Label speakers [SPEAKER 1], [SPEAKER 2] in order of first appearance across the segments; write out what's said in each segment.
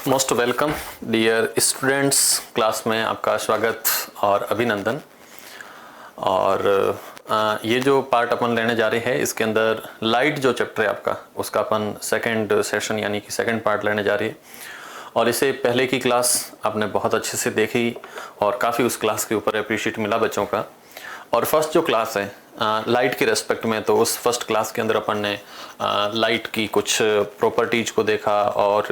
[SPEAKER 1] Most welcome dear students, class में आपका स्वागत और अभिनंदन। और ये जो पार्ट अपन लेने जा रहे हैं इसके अंदर लाइट जो चैप्टर है आपका उसका अपन सेकंड सेशन यानी कि सेकंड पार्ट लेने जा रहे हैं। और इससे पहले की क्लास आपने बहुत अच्छे से देखी और काफ़ी उस क्लास के ऊपर अप्रिशिएट मिला बच्चों का। और फर्स्ट जो क्लास है लाइट के रेस्पेक्ट में, तो उस फर्स्ट क्लास के अंदर अपन ने लाइट की कुछ प्रॉपर्टीज को देखा और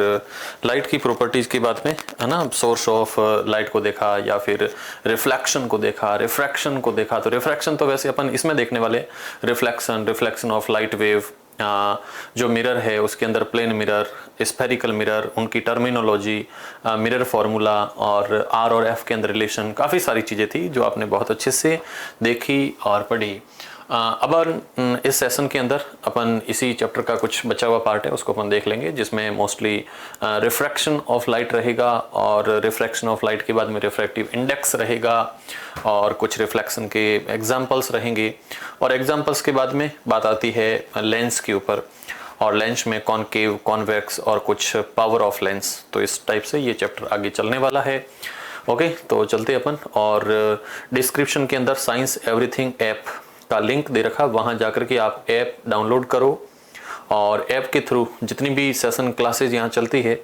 [SPEAKER 1] लाइट की प्रॉपर्टीज के बाद में है ना सोर्स ऑफ लाइट को देखा या फिर रिफ्लेक्शन को देखा, रिफ्रैक्शन को देखा। तो रिफ्रैक्शन तो वैसे अपन इसमें देखने वाले, रिफ्लेक्शन ऑफ लाइट वेव, जो मिरर है उसके अंदर प्लेन मिरर, स्फेरिकल मिरर, उनकी टर्मिनोलॉजी, मिरर फार्मूला और आर और एफ के अंदर रिलेशन, काफ़ी सारी चीज़ें थी जो आपने बहुत अच्छे से देखी और पढ़ी। अब इस सेशन के अंदर अपन इसी चैप्टर का कुछ बचा हुआ पार्ट है उसको अपन देख लेंगे, जिसमें मोस्टली रिफ्रैक्शन ऑफ लाइट रहेगा और रिफ्रैक्शन ऑफ लाइट के बाद में रिफ्रैक्टिव इंडेक्स रहेगा और कुछ रिफ्लेक्शन के एग्जांपल्स रहेंगे। और एग्जांपल्स के बाद में बात आती है लेंस के ऊपर, और लेंस में कॉनकेव, कॉन्वेक्स और कुछ पावर ऑफ लेंस। तो इस टाइप से ये चैप्टर आगे चलने वाला है। ओके, तो चलते अपन। और डिस्क्रिप्शन के अंदर साइंस एवरीथिंग ऐप का लिंक दे रखा, वहाँ जाकर के आप ऐप डाउनलोड करो और ऐप के थ्रू जितनी भी सेशन क्लासेज यहाँ चलती है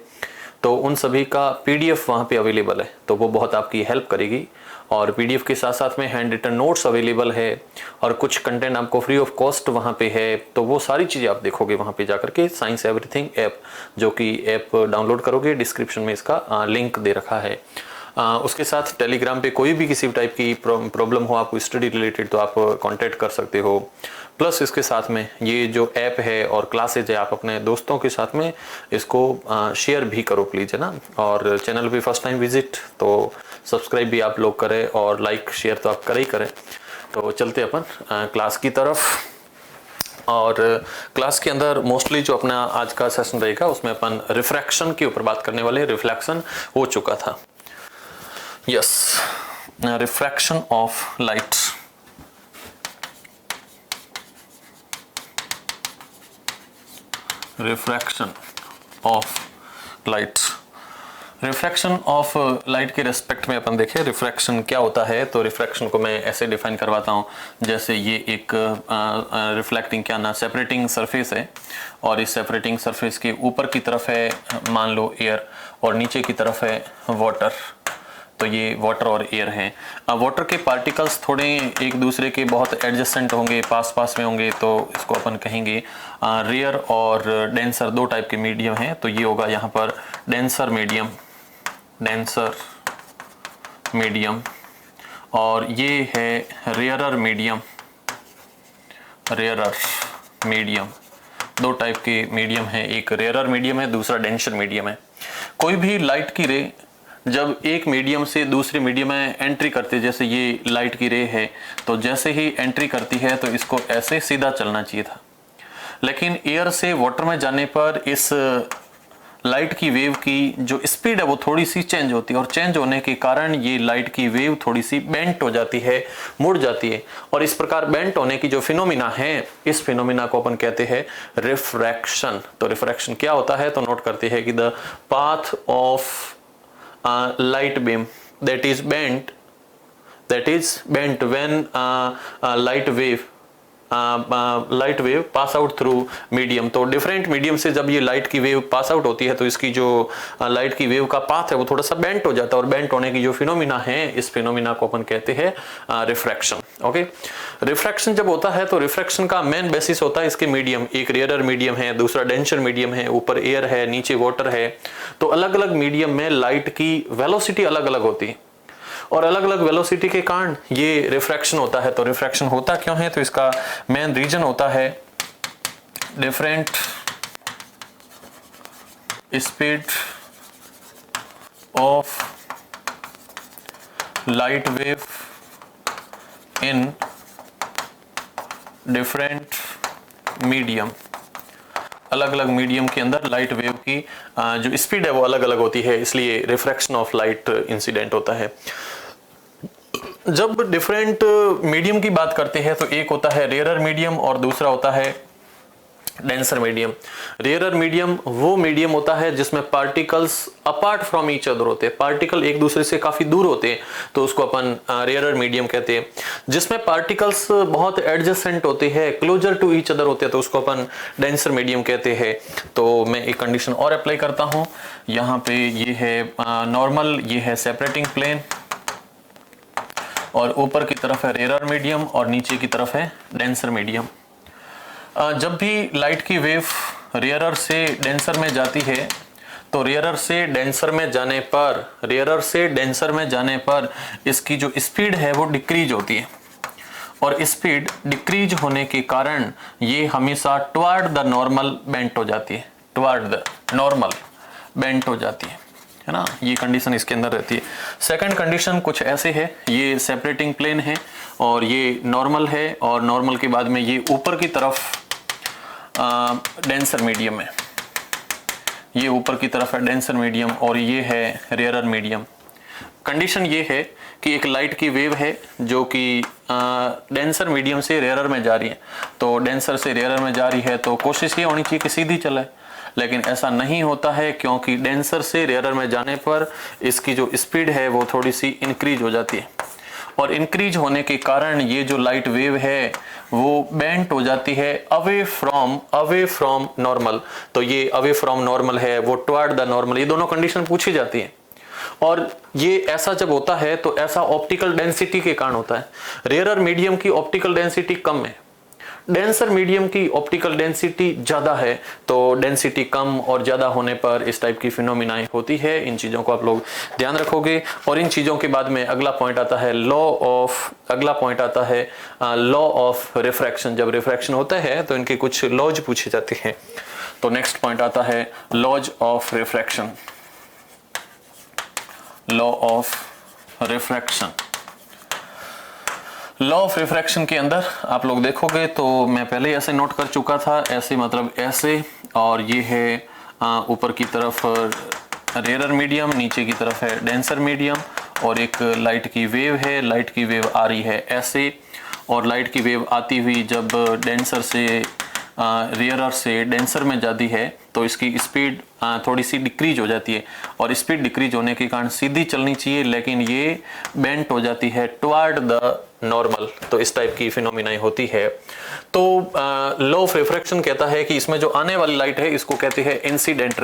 [SPEAKER 1] तो उन सभी का पीडीएफ वहाँ पे अवेलेबल है, तो वो बहुत आपकी हेल्प करेगी। और पीडीएफ के साथ साथ में हैंड रिटन नोट्स अवेलेबल है और कुछ कंटेंट आपको फ्री ऑफ कॉस्ट वहाँ पे है। तो वो सारी चीज़ें आप देखोगे वहाँ पे जाकर के, साइंस एवरीथिंग ऐप, जो कि ऐप डाउनलोड करोगे डिस्क्रिप्शन में इसका लिंक दे रखा है। उसके साथ टेलीग्राम पे कोई भी किसी टाइप की प्रॉब्लम हो आपको स्टडी रिलेटेड तो आप कांटेक्ट कर सकते हो। प्लस इसके साथ में ये जो ऐप है और क्लासेज है आप अपने दोस्तों के साथ में इसको शेयर भी करो प्लीज़, है ना। और चैनल पे फर्स्ट टाइम विजिट तो सब्सक्राइब भी आप लोग करें और लाइक शेयर तो आप करें ही करें। तो चलते अपन क्लास की तरफ। और क्लास के अंदर मोस्टली जो अपना आज का सेशन रहेगा उसमें अपन रिफ्रैक्शन के ऊपर बात करने वाले। रिफ्लेक्शन हो चुका था, yes, refraction of light, refraction of light, refraction of light के रेस्पेक्ट में अपन देखें रिफ्रैक्शन क्या होता है। तो रिफ्रैक्शन को मैं ऐसे डिफाइन करवाता हूँ, जैसे ये एक रिफ्लेक्टिंग क्या ना सेपरेटिंग सरफेस है और इस सेपरेटिंग सरफेस के ऊपर की तरफ है मान लो एयर और नीचे की तरफ है वाटर। तो ये वाटर और एयर है। वाटर के पार्टिकल्स थोड़े एक दूसरे के बहुत एडजेसेंट होंगे, पास पास में होंगे, तो इसको अपन कहेंगे रेयर और डेंसर, दो टाइप के मीडियम हैं। तो ये होगा यहाँ पर डेंसर मीडियम, डेंसर मीडियम, और ये है रेयरर मीडियम, रेयरर मीडियम। दो टाइप के मीडियम है, एक रेयरर मीडियम है, दूसरा डेंसर मीडियम है। कोई भी लाइट की रे जब एक मीडियम से दूसरे मीडियम में एंट्री करती है, जैसे ये लाइट की रे है, तो जैसे ही एंट्री करती है तो इसको ऐसे सीधा चलना चाहिए था, लेकिन एयर से वाटर में जाने पर इस लाइट की वेव की जो स्पीड है वो थोड़ी सी चेंज होती है और चेंज होने के कारण ये लाइट की वेव थोड़ी सी बेंट हो जाती है, मुड़ जाती है। और इस प्रकार बेंट होने की जो फिनोमिना है, इस फिनोमिना को अपन कहते हैं रिफ्रैक्शन। तो रिफ्रैक्शन क्या होता है, तो नोट करते हैं कि the path of light beam that is bent when light wave pass out through medium। तो डिफरेंट मीडियम से जब ये लाइट की वेव पास आउट होती है तो इसकी जो लाइट की वेव का पाथ है वो थोड़ा सा बेंट हो जाता है, और बेंट होने की जो फिनोमिना है इस फिनोमिना को अपन कहते हैं रिफ्रैक्शन। ओके, रिफ्रैक्शन जब होता है तो रिफ्रैक्शन का मेन बेसिस होता है इसके मीडियम, एक रेयरर मीडियम है, दूसरा डेंसर मीडियम है, ऊपर एयर है, नीचे वाटर है। तो अलग अलग मीडियम में लाइट की वेलोसिटी अलग अलग होती है और अलग अलग वेलोसिटी के कारण ये रिफ्रैक्शन होता है। तो रिफ्रैक्शन होता क्यों है, तो इसका मेन रीजन होता है different speed of light wave in different medium. अलग अलग मीडियम के अंदर लाइट वेव की जो स्पीड है वो अलग अलग होती है, इसलिए रिफ्रैक्शन ऑफ लाइट इंसिडेंट होता है। जब डिफरेंट मीडियम की बात करते हैं तो एक होता है रेयरर मीडियम और दूसरा होता है डेंसर मीडियम। रेयरर मीडियम वो मीडियम होता है जिसमें particles apart from each other होते हैं, पार्टिकल एक दूसरे से काफी दूर होते हैं, तो उसको अपन रेयरर मीडियम कहते हैं। जिसमें पार्टिकल्स बहुत एडजेसेंट होते हैं, क्लोजर टू ईच अदर होते हैं, तो उसको अपन डेंसर मीडियम कहते हैं। तो मैं एक कंडीशन और अप्लाई करता हूं, यहाँ पे ये है नॉर्मल, ये है सेपरेटिंग प्लेन, और ऊपर की तरफ है रेयरर मीडियम और नीचे की तरफ है डेंसर मीडियम। जब भी लाइट की वेव रेयरर से डेंसर में जाती है तो रेयरर से डेंसर में जाने पर इसकी जो स्पीड है वो डिक्रीज होती है, और स्पीड डिक्रीज होने के कारण ये हमेशा टुवर्ड द नॉर्मल बेंट हो जाती है, है ना। ये कंडीशन इसके अंदर रहती है। सेकंड कंडीशन कुछ ऐसे है, ये सेपरेटिंग प्लेन है और ये नॉर्मल है, और नॉर्मल के बाद में ये ऊपर की तरफ डेंसर मीडियम है, ये ऊपर की तरफ है डेंसर मीडियम, और ये है रेयरर मीडियम। कंडीशन ये है कि एक लाइट की वेव है जो कि डेंसर मीडियम से रेयरर में जा रही है, तो डेंसर से रेयरर में जा रही है तो कोशिश ये होनी चाहिए कि सीधी चले, लेकिन ऐसा नहीं होता है, क्योंकि डेंसर से रेयरर में जाने पर इसकी जो स्पीड है वो थोड़ी सी इंक्रीज हो जाती है, और इंक्रीज होने के कारण ये जो लाइट वेव है वो बेंट हो जाती है अवे फ्रॉम नॉर्मल। तो ये अवे फ्रॉम नॉर्मल है, वो टुवर्ड द नॉर्मल, ये दोनों कंडीशन पूछी जाती है। और ये ऐसा जब होता है तो ऐसा ऑप्टिकल डेंसिटी के कारण होता है। रेयरर मीडियम की ऑप्टिकल डेंसिटी कम है, डेंसर मीडियम की ऑप्टिकल डेंसिटी ज्यादा है, तो डेंसिटी कम और ज्यादा होने पर इस टाइप की फिनोमिनाएं होती है। इन चीजों को आप लोग ध्यान रखोगे। और इन चीजों के बाद में अगला पॉइंट आता है लॉ ऑफ रिफ्रैक्शन। जब रिफ्रैक्शन होता है तो इनके कुछ लॉज पूछे जाते हैं। तो नेक्स्ट पॉइंट आता है laws of refraction. Law of refraction के अंदर आप लोग देखोगे तो मैं पहले ऐसे नोट कर चुका था, ऐसे मतलब ऐसे, और ये है ऊपर की तरफ रेयरर मीडियम, नीचे की तरफ है डेंसर मीडियम, और एक लाइट की वेव है, लाइट की वेव आ रही है ऐसे, और लाइट की वेव आती हुई जब डेंसर से रेयरर से डेंसर में जाती है तो इसकी स्पीड थोड़ी सी डिक्रीज हो जाती है, और स्पीड डिक्रीज होने के कारण सीधी चलनी चाहिए, लेकिन ये बेंट हो जाती है टुवर्ड द नॉर्मल। तो इस टाइप की फिनोमिनाएं होती है। तो लॉ ऑफ रिफ्रैक्शन कहता है कि इसमें जो आने वाली लाइट है इसको कहते हैं इंसिडेंट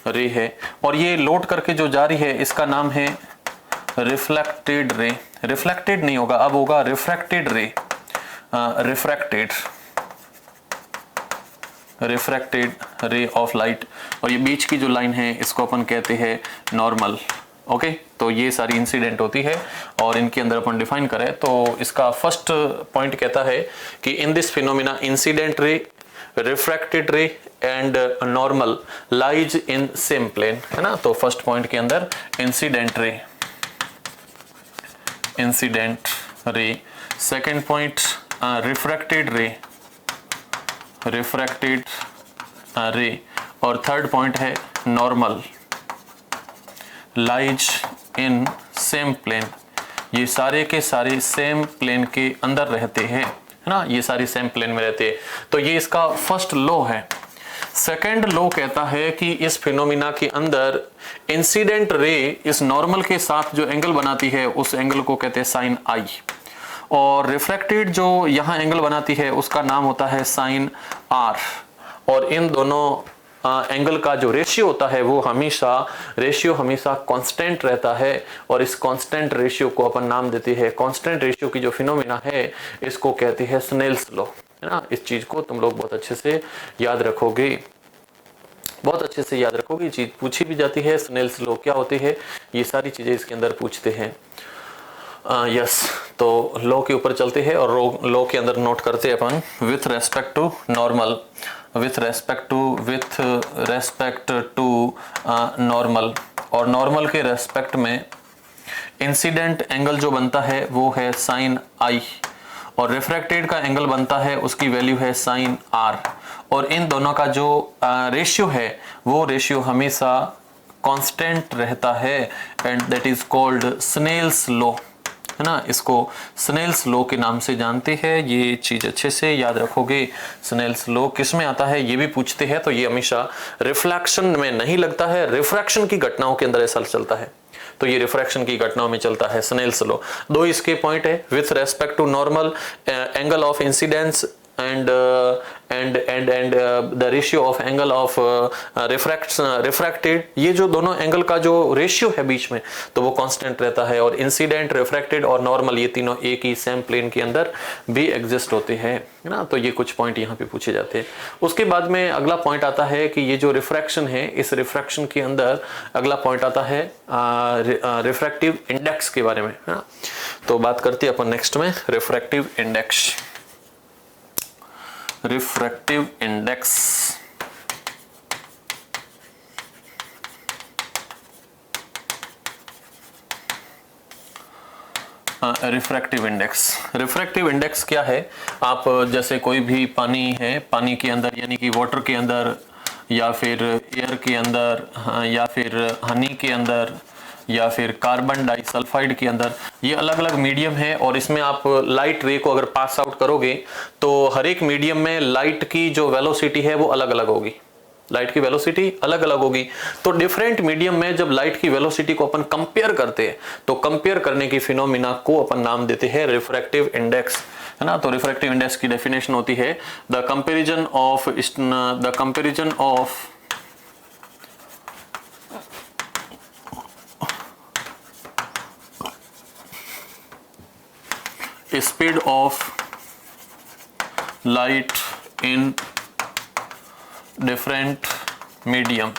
[SPEAKER 1] रे है, और ये लोड करके जो जा रही है इसका नाम है रिफ्लेक्टेड रे। रिफ्लेक्टेड नहीं होगा, अब होगा रिफ्रैक्टेड रे। रिफ्रैक्टेड रे ऑफ लाइट, और ये बीच की जो लाइन है इसको अपन कहते हैं नॉर्मल। ओके, तो ये सारी इंसिडेंट होती है, और इनके अंदर अपन डिफाइन करें तो इसका फर्स्ट पॉइंट कहता है कि in this phenomena incident ray, refracted ray and normal lies in same plane, है ना। तो फर्स्ट पॉइंट के अंदर incident ray, second point refracted ray, और थर्ड पॉइंट है normal lies in same plane. ये सारे के सारे सेम प्लेन के अंदर रहते हैं, है ना, ये सारे सेम प्लेन में रहते हैं। तो ये इसका फर्स्ट लॉ है। सेकंड लॉ कहता है कि इस फिनोमिना के अंदर इंसिडेंट रे इस नॉर्मल के साथ जो एंगल बनाती है उस एंगल को कहते हैं साइन आई, और रिफ्रैक्टेड जो यहाँ एंगल बनाती है उसका नाम होता है साइन आर, और इन दोनों एंगल का जो रेशियो होता है वो हमेशा कांस्टेंट रहता है, और इस कांस्टेंट रेशियो को अपन नाम देते हैं, कांस्टेंट रेशियो की जो फिनोमिना है इसको कहते हैं स्नेल्स लॉ, है ना। इस चीज को तुम लोग बहुत अच्छे से याद रखोगे, ये चीज पूछी भी जाती है। स्नेल्स लॉ क्या होती है, ये सारी चीजें इसके अंदर पूछते हैं। यस, तो लॉ के ऊपर चलते हैं और लॉ के अंदर नोट करते हैं अपन with respect to normal, normal, और नॉर्मल के रेस्पेक्ट में इंसिडेंट एंगल जो बनता है वो है साइन आई, और रिफ्रैक्टेड का एंगल बनता है उसकी वैल्यू है साइन आर, और इन दोनों का जो रेशियो है वो रेशियो हमेशा कांस्टेंट रहता है, and that is called Snell's law, है ना, इसको स्नेल्स लॉ के नाम से जानते हैं। ये चीज अच्छे से याद रखोगे। स्नेल्स लॉ किस में आता है ये भी पूछते हैं, तो ये हमेशा रिफ्लेक्शन में नहीं लगता है, रिफ्रैक्शन की घटनाओं के अंदर ऐसा चलता है, तो ये रिफ्रैक्शन की घटनाओं में चलता है स्नेल्स लॉ। दो इसके पॉइंट है, with respect to normal angle of incidence and the ratio of angle of refracted, ये जो दोनों एंगल का जो रेशियो है बीच में तो वो कांस्टेंट रहता है। और इंसिडेंट, रिफ्रैक्टेड और नॉर्मल ये तीनों एक ही सेम प्लेन के अंदर भी एग्जिस्ट होते हैं, है ना। तो ये कुछ पॉइंट यहाँ पे पूछे जाते हैं। उसके बाद में अगला पॉइंट आता है कि ये जो रिफ्रैक्शन है, इस रिफ्रैक्शन के अंदर अगला पॉइंट आता है रिफ्रैक्टिव इंडेक्स के बारे में, है ना। तो बात करते हैं अपन नेक्स्ट में refractive index. Refractive index refractive index क्या है? आप जैसे कोई भी पानी है, पानी के अंदर यानी कि वाटर के अंदर या फिर एयर के अंदर या फिर हनी के अंदर या फिर कार्बन डाइसल्फाइड के अंदर, ये अलग अलग मीडियम है और इसमें आप लाइट रे को अगर पास आउट करोगे तो हर एक मीडियम में लाइट की जो वेलोसिटी है वो अलग अलग होगी, लाइट की वेलोसिटी अलग अलग होगी। तो डिफरेंट मीडियम में जब लाइट की वेलोसिटी को अपन कंपेयर करते हैं तो कंपेयर करने की फिनोमिना को अपन नाम देते हैं रिफ्रैक्टिव इंडेक्स, है ना। तो रिफ्रैक्टिव इंडेक्स की डेफिनेशन होती है the comparison of speed of light in different medium,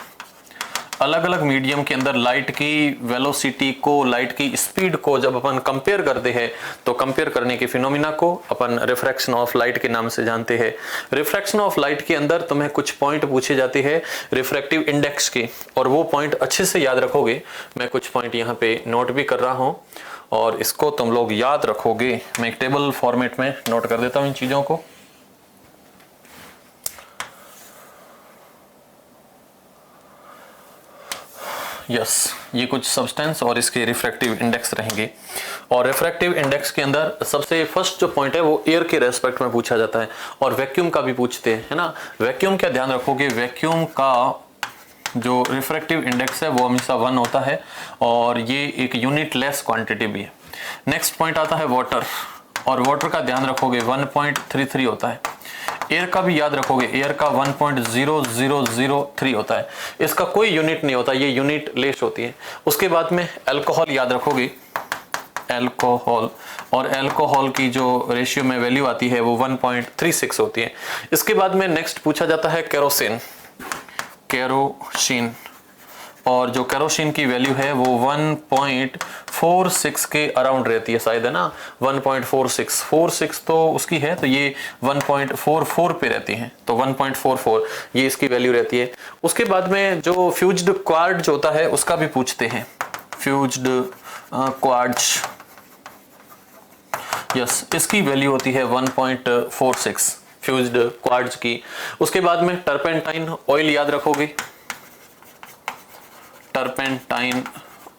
[SPEAKER 1] अलग अलग मीडियम के अंदर लाइट की वेलोसिटी को, लाइट की स्पीड को जब अपन कंपेयर करते हैं तो कंपेयर करने की फिनोमिना को अपन रिफ्रैक्शन ऑफ लाइट के नाम से जानते हैं। रिफ्रैक्शन ऑफ लाइट के अंदर तुम्हें कुछ पॉइंट पूछे जाते हैं रिफ्रैक्टिव इंडेक्स के, और वो पॉइंट अच्छे से याद रखोगे। मैं कुछ पॉइंट यहाँ पे नोट भी कर रहा हूँ और इसको तुम लोग याद रखोगे। मैं एक टेबल फॉर्मेट में नोट कर देता हूँ इन चीजों को। यस, ये कुछ सब्सटेंस और इसके रिफ्रैक्टिव इंडेक्स रहेंगे। और रिफ्रैक्टिव इंडेक्स के अंदर सबसे फर्स्ट जो पॉइंट है वो एयर के रेस्पेक्ट में पूछा जाता है, और वैक्यूम का भी पूछते हैं, है ना। वैक्यूम क्या ध्यान रखोगे, वैक्यूम का जो रिफ्रैक्टिव इंडेक्स है वो हमेशा 1 होता है और ये एक यूनिट लेस क्वांटिटी भी है। नेक्स्ट पॉइंट आता है वाटर, और वाटर का ध्यान रखोगे 1.33 होता है। एयर का भी याद रखोगे, एयर का 1.0003 होता है। इसका कोई यूनिट नहीं होता, ये यूनिट लेस होती है। उसके बाद में अल्कोहल याद रखोगे, अल्कोहल, और अल्कोहल की जो रेशियो में वैल्यू आती है वो 1.36 होती है। इसके बाद में नेक्स्ट पूछा जाता है केरोसिन, केरोसिन, और जो केरोसिन की वैल्यू है वो 1.46 के अराउंड रहती है शायद, है ना। 1.46 तो उसकी है, तो ये 1.44 पे रहती है, तो 1.44 ये इसकी वैल्यू रहती है। उसके बाद में जो फ्यूज्ड क्वार्ट्ज होता है उसका भी पूछते हैं, फ्यूज्ड क्वार्ट्ज, यस, इसकी वैल्यू होती है 1.46 फ्यूज्ड क्वार्ट्ज की। उसके बाद में टर्पेंटाइन ऑयल याद रखोगे, टर्पेंटाइन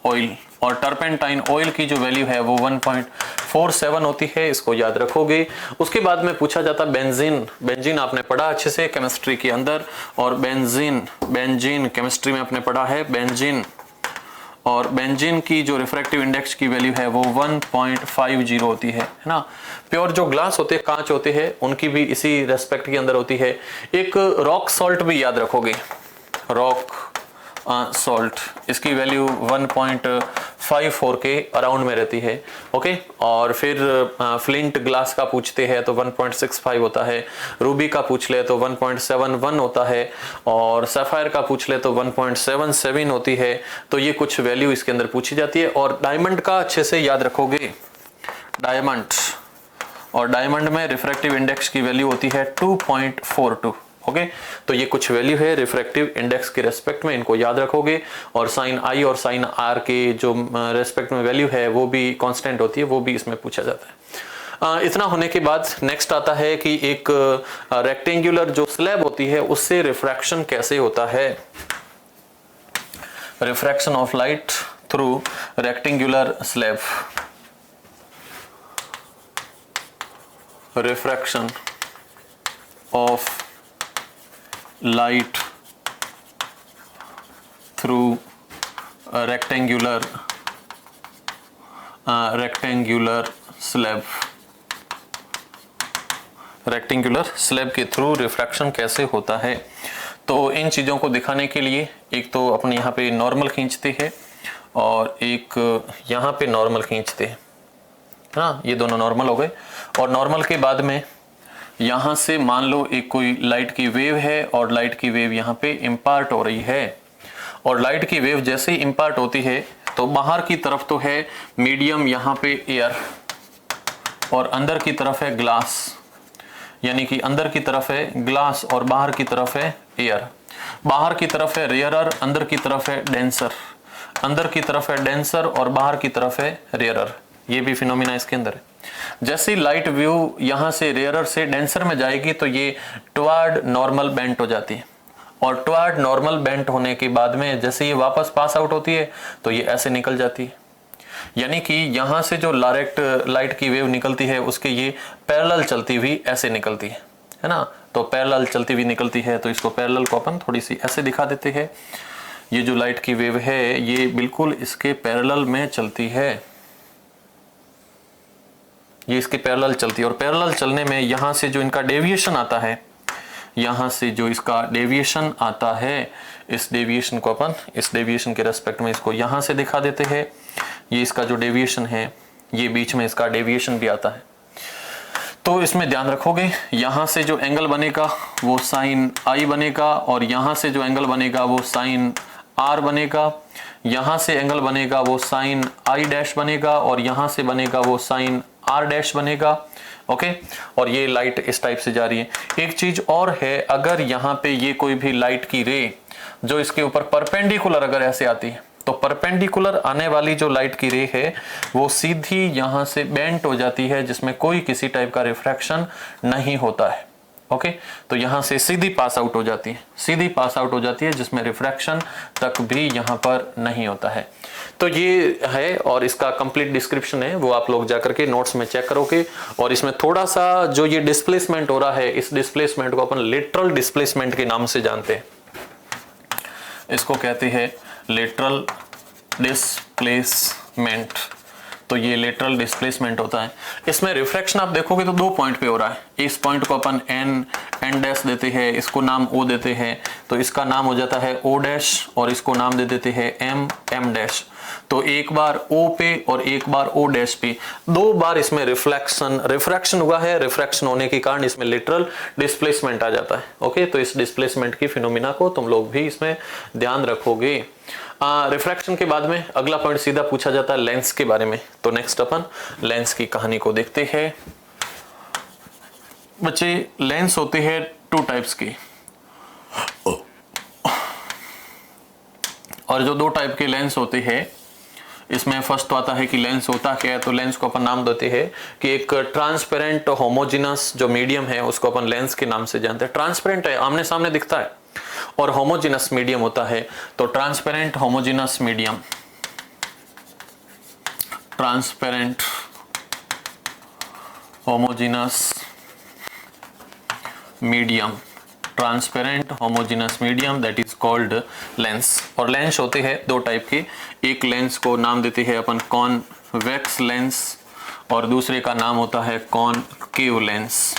[SPEAKER 1] ऑयल, और टर्पेंटाइन ऑयल की जो वैल्यू है वो 1.47 होती है, इसको याद रखोगे। उसके बाद में पूछा जाता बेंजीन, बेंजीन आपने पढ़ा अच्छे से केमिस्ट्री के अंदर, और बेंजीन केमिस्ट्री में आपने पढ़ा है बेंजीन, और बेंजीन की जो रिफ्रैक्टिव इंडेक्स की वैल्यू है वो 1.50 होती है ना। प्योर जो ग्लास होते हैं, कांच होते हैं, उनकी भी इसी रेस्पेक्ट के अंदर होती है। एक रॉक सॉल्ट भी याद रखोगे, रॉक सॉल्ट, इसकी वैल्यू 1.54 के अराउंड में रहती है, ओके। और फिर फ्लिंट ग्लास का पूछते हैं तो 1.65 होता है, रूबी का पूछ ले तो 1.71 होता है, और सैफायर का पूछ ले तो 1.77 होती है। तो ये कुछ वैल्यू इसके अंदर पूछी जाती है। और डायमंड का अच्छे से याद रखोगे, डायमंड, और डायमंड में रिफ्रैक्टिव इंडेक्स की वैल्यू होती है 2.42, ओके। तो ये कुछ वैल्यू है रिफ्रैक्टिव इंडेक्स के रेस्पेक्ट में, इनको याद रखोगे। और साइन आई और साइन आर के जो रेस्पेक्ट में वैल्यू है वो भी कांस्टेंट होती है, वो भी इसमें पूछा जाता है। इतना होने के बाद नेक्स्ट आता है कि एक रेक्टेंगुलर जो स्लैब होती है उससे रिफ्रैक्शन कैसे होता है, refraction of light through rectangular slab. refraction of light through a rectangular slab। Rectangular slab के थ्रू रिफ्रैक्शन कैसे होता है, तो इन चीज़ों को दिखाने के लिए एक तो अपने यहाँ पे नॉर्मल खींचते हैं और एक यहाँ पे नॉर्मल खींचते हैं, हाँ ये दोनों नॉर्मल हो गए। और नॉर्मल के बाद में यहाँ से मान लो एक कोई लाइट की वेव है और लाइट की वेव यहाँ पे इम्पार्ट हो रही है, और लाइट की वेव जैसे ही इम्पार्ट होती है तो बाहर की तरफ तो है मीडियम यहाँ पे एयर और अंदर की तरफ है ग्लास, यानी कि अंदर की तरफ है ग्लास और बाहर की तरफ है एयर। बाहर की तरफ है रेयरर, अंदर की तरफ है डेंसर, अंदर की तरफ है डेंसर और बाहर की तरफ है रेयरर। ये भी फिनोमिना इसके अंदर है। जैसे लाइट व्यू यहाँ से रेयरर से डेंसर में जाएगी तो ये टुवर्ड नॉर्मल बेंट हो जाती है, और टुवर्ड नॉर्मल बेंट होने के बाद में जैसे ये वापस पास आउट होती है तो ये ऐसे निकल जाती है। यानी कि यहाँ से जो डायरेक्ट लाइट की वेव निकलती है उसके ये पैरेलल चलती हुई ऐसे निकलती है ना। तो पैरेलल चलती हुई निकलती है तो इसको पैरेलल को अपन थोड़ी सी ऐसे दिखा देते हैं। ये जो लाइट की वेव है ये बिल्कुल इसके पैरेलल में चलती है, ये इसके पैरेलल चलती है। और पैरेलल चलने में यहाँ से जो इनका डेविएशन आता है, यहाँ से जो इसका डेविएशन आता है, इस डेविएशन को अपन इस डेविएशन के रेस्पेक्ट में इसको यहाँ से दिखा देते हैं। ये इसका जो डेविएशन है ये बीच में इसका डेविएशन भी आता है। तो इसमें ध्यान रखोगे यहाँ से जो एंगल बनेगा वो साइन आई बनेगा, और यहाँ से जो एंगल बनेगा वो साइन आर बनेगा। यहाँ से एंगल बनेगा वो साइन आई डैश बनेगा, और यहाँ से बनेगा वो साइन आर डैश बनेगा। ओके, और ये लाइट इस टाइप से जा रही है। एक चीज और है, अगर यहाँ पे ये कोई भी लाइट की रे जो इसके ऊपर परपेंडिकुलर अगर ऐसे आती है तो परपेंडिकुलर आने वाली जो लाइट की रे है वो सीधी यहाँ से बेंट हो जाती है, जिसमें कोई किसी टाइप का रिफ्रैक्शन नहीं होता है। ओके, तो यहाँ से सीधी पास आउट हो जाती है, सीधी पास आउट हो जाती है, जिसमें रिफ्रैक्शन तक भी यहाँ पर नहीं होता है। तो ये है, और इसका कंप्लीट डिस्क्रिप्शन है वो आप लोग जाकर के नोट्स में चेक करोगे। और इसमें थोड़ा सा जो ये डिस्प्लेसमेंट हो रहा है, इस डिस्प्लेसमेंट को अपन लेटरल डिस्प्लेसमेंट के नाम से जानते हैं। इसको कहते हैं लेटरल डिस्प्लेसमेंट। तो ये लेटरल डिस्प्लेसमेंट होता है। इसमें रिफ्रैक्शन आप देखोगे तो 2 पॉइंट पे हो रहा है। इस पॉइंट को अपन एन डैश देते हैं, इसको नाम ओ देते हैं, तो इसका नाम हो जाता है ओ डैश, और इसको नाम दे देते हैं एम डैश। तो एक बार ओ पे और एक बार ओ डैश पे, 2 बार इसमें रिफ्रैक्शन हुआ है। रिफ्रैक्शन होने के कारण इसमें लेटरल डिस्प्लेसमेंट आ जाता है। ओके, तो इस डिस्प्लेसमेंट की फिनोमिना को तुम लोग भी इसमें ध्यान रखोगे। रिफ्रैक्शन के बाद में अगला पॉइंट सीधा पूछा जाता है लेंस के बारे में। तो नेक्स्ट अपन लेंस की कहानी को देखते हैं। बच्चे, लेंस होते हैं 2 टाइप्स के, और जो 2 टाइप के लेंस होते हैं इसमें फर्स्ट तो आता है कि लेंस होता क्या है। तो लेंस को अपन नाम देते हैं कि एक ट्रांसपेरेंट होमोजेनस जो मीडियम है उसको अपन लेंस के नाम से जानते हैं। ट्रांसपेरेंट है, आमने सामने दिखता है, और होमोजेनस मीडियम होता है। तो transparent homogeneous medium, transparent homogeneous medium, transparent homogeneous medium that is called lens. और लेंस होते हैं 2 टाइप के। एक लेंस को नाम देते हैं अपन कॉन्वेक्स लेंस, और दूसरे का नाम होता है कॉनकेव लेंस।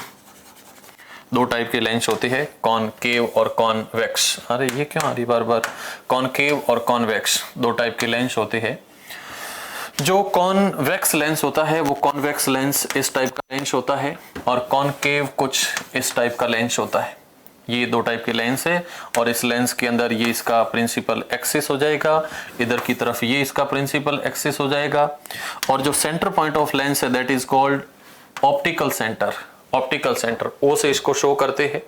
[SPEAKER 1] 2 टाइप के लेंस होते हैं, कॉनकेव और कॉन्वेक्स। अरे ये क्यों आ रही बार बार, कॉनकेव और कॉन्वेक्स 2 टाइप के लेंस होते हैं। जो कॉन्वेक्स लेंस होता है वो कॉन्वेक्स लेंस इस टाइप का लेंस होता है, और कॉनकेव कुछ इस टाइप का लेंस होता है। ये 2 टाइप के लेंस है, और इस लेंस के अंदर ये इसका प्रिंसिपल एक्सिस हो जाएगा, इधर की तरफ ये इसका प्रिंसिपल एक्सिस हो जाएगा। और जो सेंटर पॉइंट ऑफ लेंस है that is called optical centre. Optical centre O से इसको शो करते हैं।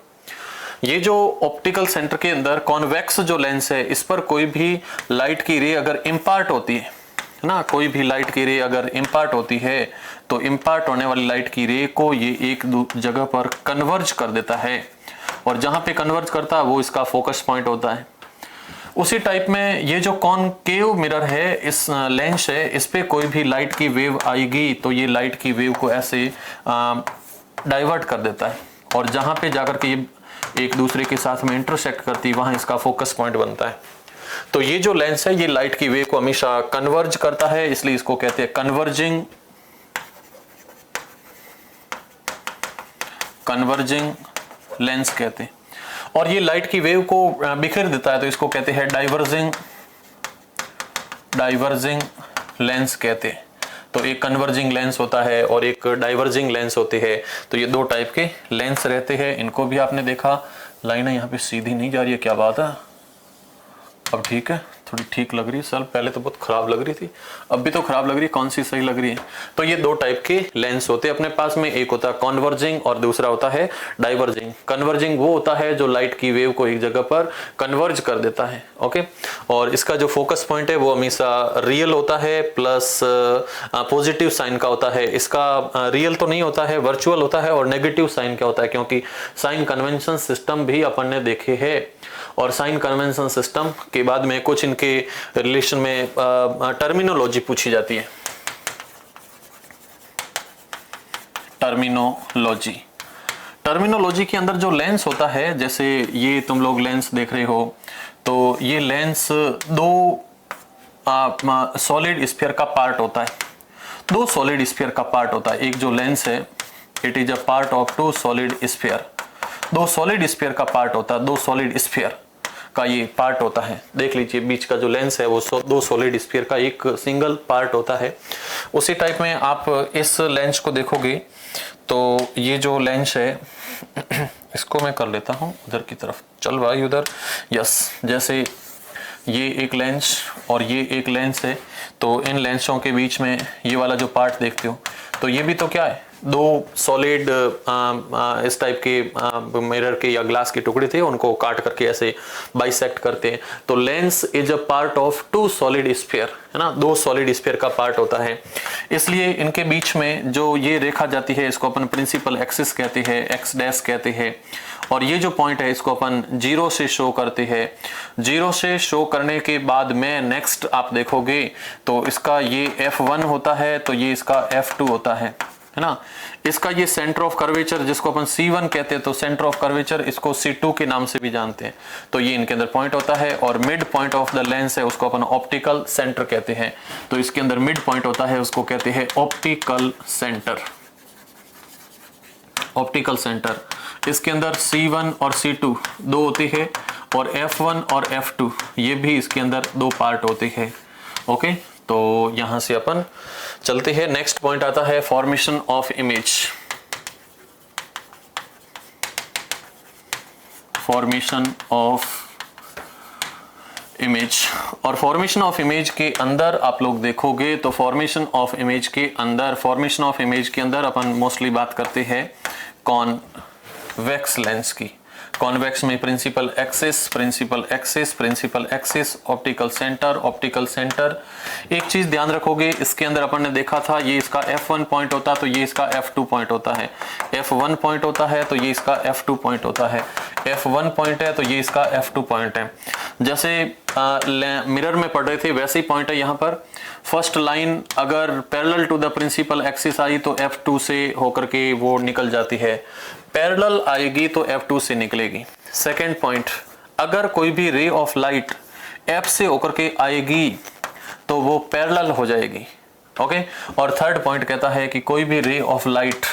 [SPEAKER 1] ये जो ऑप्टिकल सेंटर के अंदर कॉन्वेक्स जो लेंस है, इस पर कोई भी लाइट की रे अगर इम्पार्ट होती है ना, कोई भी लाइट की रे अगर इम्पार्ट होती है तो इम्पार्ट होने वाली लाइट की रे को ये एक जगह पर कन्वर्ज कर देता है, और जहां पे कन्वर्ज करता है वो इसका फोकस पॉइंट होता है। उसी टाइप में ये जो कॉनकेव मिरर है, इस लेंस है, इस पे कोई भी लाइट की वेव आएगी तो ये लाइट की वेव को ऐसे डाइवर्ट कर देता है और जहां पे जाकर के ये एक दूसरे के साथ में इंटरसेक्ट करती है वहां इसका फोकस पॉइंट बनता है। तो ये जो लेंस है ये लाइट की वेव को हमेशा कन्वर्ज करता है, इसलिए इसको कहते हैं कन्वर्जिंग लेंस कहते हैं। और ये लाइट की वेव को बिखेर देता है तो इसको कहते हैं डाइवर्जिंग लेंस कहते हैं। तो एक कन्वर्जिंग लेंस होता है और एक डाइवर्जिंग लेंस होती है। तो ये दो टाइप के लेंस रहते हैं। इनको भी आपने देखा, लाइनें यहाँ पे सीधी नहीं जा रही है, क्या बात है? अब ठीक है, थोड़ी ठीक लग रही है। सर पहले तो बहुत खराब लग रही थी, अब भी तो खराब लग रही है, कौन सी सही लग रही है? तो ये दो टाइप के लेंस होते हैं अपने पास में, एक होता है कन्वर्जिंग और दूसरा होता है डाइवर्जिंग। कन्वर्जिंग वो होता है जो लाइट की वेव को एक जगह पर कन्वर्ज कर देता है, ओके। और इसका जो फोकस पॉइंट है वो हमेशा रियल होता है प्लस पॉजिटिव साइन का होता है। इसका रियल तो नहीं होता है, वर्चुअल होता है। और नेगेटिव साइन क्या होता है, क्योंकि साइन कन्वेंशन सिस्टम भी अपन ने देखे हैं और साइन कन्वेंशन सिस्टम के बाद में कुछ इनके रिलेशन में टर्मिनोलॉजी पूछी जाती है। टर्मिनोलॉजी के अंदर जो लेंस होता है, जैसे ये तुम लोग लेंस देख रहे हो, तो ये लेंस दो सॉलिड स्फीयर का पार्ट होता है। दो सॉलिड स्फीयर का पार्ट होता है। एक जो लेंस है it is a part of two solid sphere. दो सॉलिड स्फीयर का पार्ट होता है, दो सॉलिड स्फीयर का ये पार्ट होता है। देख लीजिए बीच का जो लेंस है वो दो सॉलिड स्फीयर का एक सिंगल पार्ट होता है। उसी टाइप में आप इस लेंस को देखोगे तो ये जो लेंस है इसको मैं कर लेता हूँ उधर की तरफ, चल भाई उधर, यस। जैसे ये एक लेंस और ये एक लेंस है, तो इन लेंसों के बीच में ये वाला जो पार्ट देखते हो तो ये भी तो क्या है, दो सॉलिड इस टाइप के मिरर के या ग्लास के टुकड़े थे, उनको काट करके ऐसे बाइसेक्ट करते हैं। तो lens is a part of two solid sphere, है ना, दो सॉलिड स्फीयर का पार्ट होता है। इसलिए इनके बीच में जो ये रेखा जाती है इसको अपन प्रिंसिपल एक्सिस कहते हैं, एक्स डैश कहते हैं। और ये जो पॉइंट है इसको अपन 0 से शो करते हैं। 0 से शो करने के बाद में नेक्स्ट आप देखोगे तो इसका ये F1 होता है, तो ये इसका F2 होता है ना। इसका ये सेंटर ऑफ कर्वेचर जिसको अपन C1 कहते हैं, तो सेंटर ऑफ कर्वेचर इसको C2 के नाम से भी जानते हैं। तो ये इनके अंदर पॉइंट होता है। और mid point of the lens है उसको अपन ऑप्टिकल सेंटर कहते हैं। तो इसके अंदर मिड पॉइंट होता है उसको कहते हैं ऑप्टिकल सेंटर। ऑप्टिकल सेंटर, इसके अंदर C1 और C2 दो होते हैं और F1 और F2 ये भी इसके अंदर दो पार्ट होते हैं, ओके। तो यहां से अपन चलते हैं, नेक्स्ट पॉइंट आता है formation of image. Formation of image, और फॉर्मेशन ऑफ इमेज के अंदर आप लोग देखोगे तो फॉर्मेशन ऑफ इमेज के अंदर अपन मोस्टली बात करते हैं कॉन्वेक्स लेंस की। कॉन्वेक्स में प्रिंसिपल एक्सिस, ऑप्टिकल सेंटर। एक चीज ध्यान रखोगे, इसके अंदर अपन ने देखा था ये इसका F1 पॉइंट होता है तो ये इसका F2 पॉइंट होता है। F1 पॉइंट होता है तो ये इसका F2 पॉइंट होता है। F1 पॉइंट है तो ये इसका F2 पॉइंट है। जैसे मिरर में पढ़ रहे थे वैसे ही पॉइंट है यहाँ पर। फर्स्ट लाइन अगर parallel to the principal axis आई तो F2 से होकर के वो निकल जाती है, पैरेलल आएगी तो F2 से निकलेगी। सेकेंड पॉइंट, अगर कोई भी रे ऑफ लाइट F से होकर के आएगी तो वो पैरेलल हो जाएगी, ओके। और थर्ड पॉइंट कहता है कि कोई भी रे ऑफ लाइट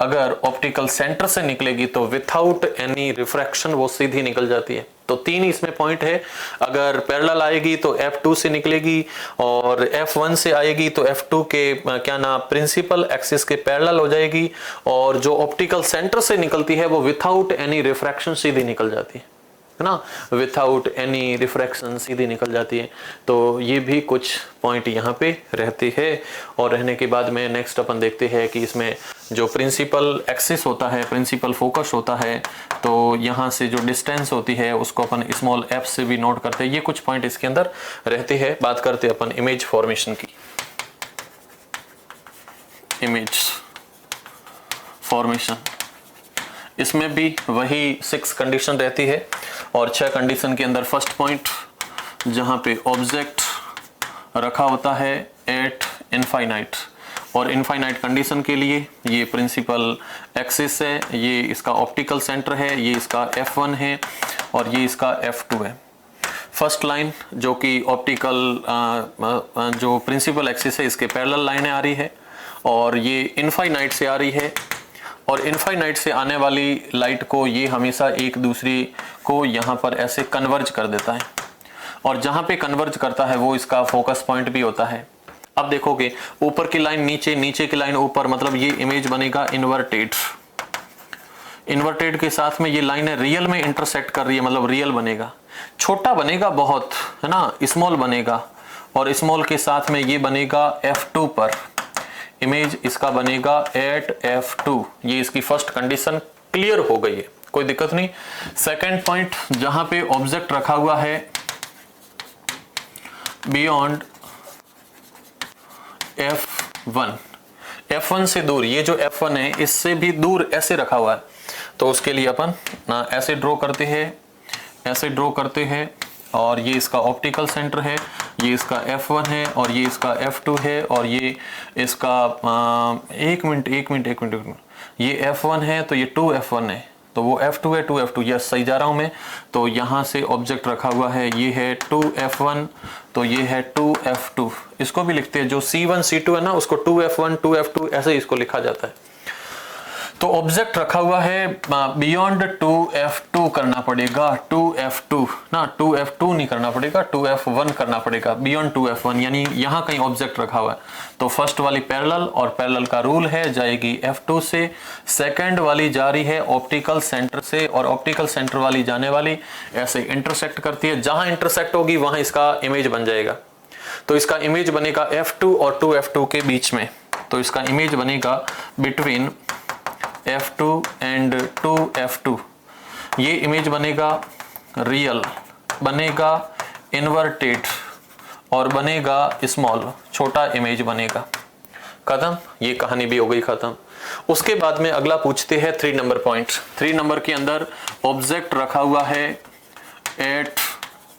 [SPEAKER 1] अगर ऑप्टिकल सेंटर से निकलेगी तो विथआउट एनी रिफ्रैक्शन वो सीधी निकल जाती है। तो तीन इसमें पॉइंट है, अगर पैरेलल आएगी तो F2 से निकलेगी और F1 से आएगी तो F2 के क्या नाम प्रिंसिपल एक्सिस के पैरेलल हो जाएगी, और जो ऑप्टिकल सेंटर से निकलती है वो विथआउट एनी रिफ्रैक्शन सीधी निकल जाती है ना, विथआउट एनी रिफ्रैक्शन सीधी निकल जाती है। तो ये भी कुछ पॉइंट यहाँ पे रहते हैं। और रहने के बाद में नेक्स्ट अपन देखते हैं कि इसमें जो प्रिंसिपल एक्सिस होता है, प्रिंसिपल फोकस होता है, तो यहाँ से जो डिस्टेंस होती है उसको अपन स्मॉल f से भी नोट करते हैं। ये कुछ पॉइंट इसके अंदर रहते हैं। बात करते हैं अपन इमेज फॉर्मेशन की। इमेज फॉर्मेशन, इसमें भी वही 6 कंडीशन रहती है और 6 कंडीशन के अंदर फर्स्ट पॉइंट जहां पे ऑब्जेक्ट रखा होता है एट इनफाइनाइट, और इनफाइनाइट कंडीशन के लिए ये प्रिंसिपल एक्सिस है, ये इसका ऑप्टिकल सेंटर है, ये इसका F1 है और ये इसका F2 है। फर्स्ट लाइन जो कि ऑप्टिकल जो प्रिंसिपल एक्सिस है इसके पैरेलल लाइनें आ रही है और ये इनफाइनाइट से आ रही है और इनफाइनाइट से आने वाली लाइट को ये हमेशा एक दूसरे को यहाँ पर ऐसे कन्वर्ज कर देता है और जहाँ पे कन्वर्ज करता है वो इसका फोकस पॉइंट भी होता है। अब देखोगे ऊपर की लाइन नीचे, नीचे की लाइन ऊपर, मतलब ये इमेज बनेगा इन्वर्टेड। इन्वर्टेड के साथ में ये लाइन रियल में इंटरसेक्ट कर रही है, मतलब रियल बनेगा, छोटा बनेगा बहुत, है ना, स्मॉल बनेगा और स्मॉल के साथ में ये बनेगा F2 पर, इमेज इसका बनेगा एट F2। ये इसकी फर्स्ट कंडीशन क्लियर हो गई है, कोई दिक्कत नहीं। सेकंड पॉइंट, जहां पे ऑब्जेक्ट रखा हुआ है बियॉन्ड F1 से दूर, ये जो F1 है इससे भी दूर ऐसे रखा हुआ है, तो उसके लिए अपन ना ऐसे ड्रॉ करते हैं, ऐसे ड्रॉ करते हैं और ये इसका ऑप्टिकल सेंटर है, ये इसका F1 है और ये इसका F2 है और ये इसका एक मिनट, ये F1 है तो ये 2F1 है, तो वो F2 है 2F2, यस सही जा रहा हूं मैं। तो यहां से ऑब्जेक्ट रखा हुआ है, ये है 2F1 तो ये है 2F2। इसको भी लिखते हैं, जो C1 C2 है ना उसको 2F1 2F2 ऐसे इसको लिखा जाता है। तो ऑब्जेक्ट रखा हुआ है बियॉन्ड 2F2 करना पड़ेगा, 2F2 ना, 2F2 नहीं करना पड़ेगा, 2F1 करना पड़ेगा, बियॉन्ड 2F1, यानी यहाँ कहीं ऑब्जेक्ट रखा हुआ है। तो फर्स्ट वाली पैरेलल और पैरेलल का रूल है जाएगी F2 से, सेकंड वाली जा रही है ऑप्टिकल सेंटर से और ऑप्टिकल सेंटर वाली जाने वाली ऐसे इंटरसेक्ट करती है, जहां इंटरसेक्ट होगी वहां इसका इमेज बन जाएगा। तो इसका इमेज बनेगा F2 और 2F2 के बीच में, तो इसका इमेज बनेगा बिटवीन F2 एंड 2F2। ये इमेज बनेगा रियल, बनेगा इन्वर्टेड और बनेगा स्मॉल, छोटा इमेज बनेगा। खत्म, ये कहानी भी हो गई खत्म। उसके बाद में अगला पूछते हैं 3 नंबर पॉइंट। 3 नंबर के अंदर ऑब्जेक्ट रखा हुआ है एट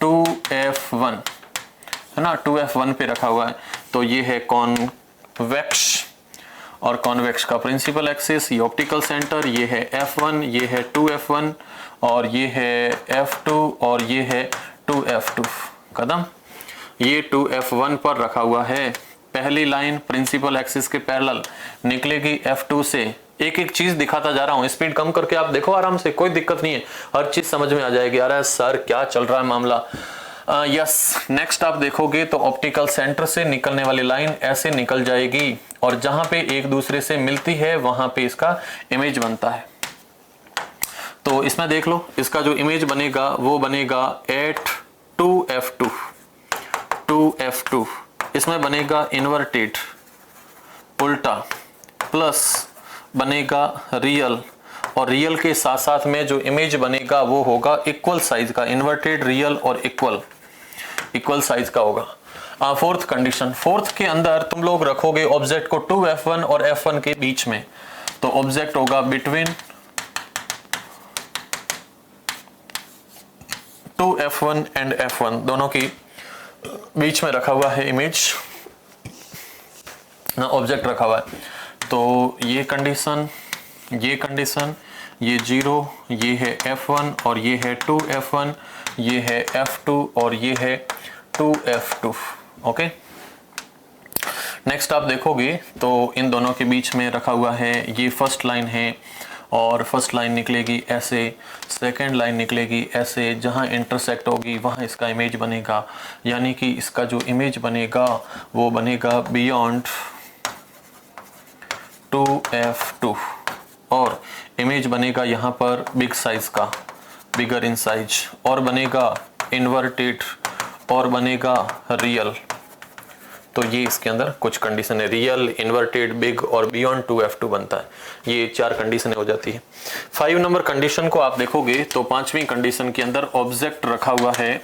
[SPEAKER 1] 2F1, है ना, 2F1 पे रखा हुआ है, तो ये है कॉन्वेक्स और कॉन्वेक्स का प्रिंसिपल एक्सिस, ये ऑप्टिकल सेंटर, ये है F1, ये है 2F1 और ये है F2 और ये है 2F2। कदम, ये 2F1 पर रखा हुआ है। पहली लाइन प्रिंसिपल एक्सिस के पैरेलल निकलेगी F2 से। एक एक चीज दिखाता जा रहा हूं, स्पीड कम करके आप देखो आराम से, कोई दिक्कत नहीं है, हर चीज समझ में आ जाएगी। अरे सर क्या चल रहा है मामला। यस, नेक्स्ट आप देखोगे तो ऑप्टिकल सेंटर से निकलने वाली लाइन ऐसे निकल जाएगी और जहां पे एक दूसरे से मिलती है वहां पे इसका इमेज बनता है। तो इसमें देख लो, इसका जो इमेज बनेगा वो बनेगा एट 2F2, 2F2 इसमें बनेगा इन्वर्टेड उल्टा, प्लस बनेगा रियल और रियल के साथ साथ में जो इमेज बनेगा वो होगा इक्वल साइज का, इन्वर्टेड रियल और इक्वल साइज का होगा। फोर्थ कंडीशन, फोर्थ के अंदर तुम लोग रखोगे ऑब्जेक्ट को 2F1 और F1 के बीच में, तो ऑब्जेक्ट होगा बिटवीन 2F1 एंड F1, दोनों की बीच में रखा हुआ है इमेज ना, ऑब्जेक्ट रखा हुआ है। तो ये कंडीशन, ये 0, ये है F1 और ये है 2F1, ये है F2 और ये है 2F2। ओके, नेक्स्ट आप देखोगे तो इन दोनों के बीच में रखा हुआ है, ये फर्स्ट लाइन है और फर्स्ट लाइन निकलेगी ऐसे, सेकंड लाइन निकलेगी ऐसे, जहां इंटरसेक्ट होगी वहां इसका इमेज बनेगा, यानी कि इसका जो इमेज बनेगा वो बनेगा बियॉन्ड 2F2 और इमेज बनेगा यहाँ पर बिग साइज का, बिगर इन साइज, और बनेगा इन्वर्टेड और बनेगा रियल। तो ये इसके अंदर कुछ कंडीशन है, रियल, इन्वर्टेड, बिग और बियॉन्ड 2F2 बनता है। ये 4 कंडीशन हो जाती है। 5 नंबर कंडीशन को आप देखोगे तो 5वीं कंडीशन के अंदर ऑब्जेक्ट रखा हुआ है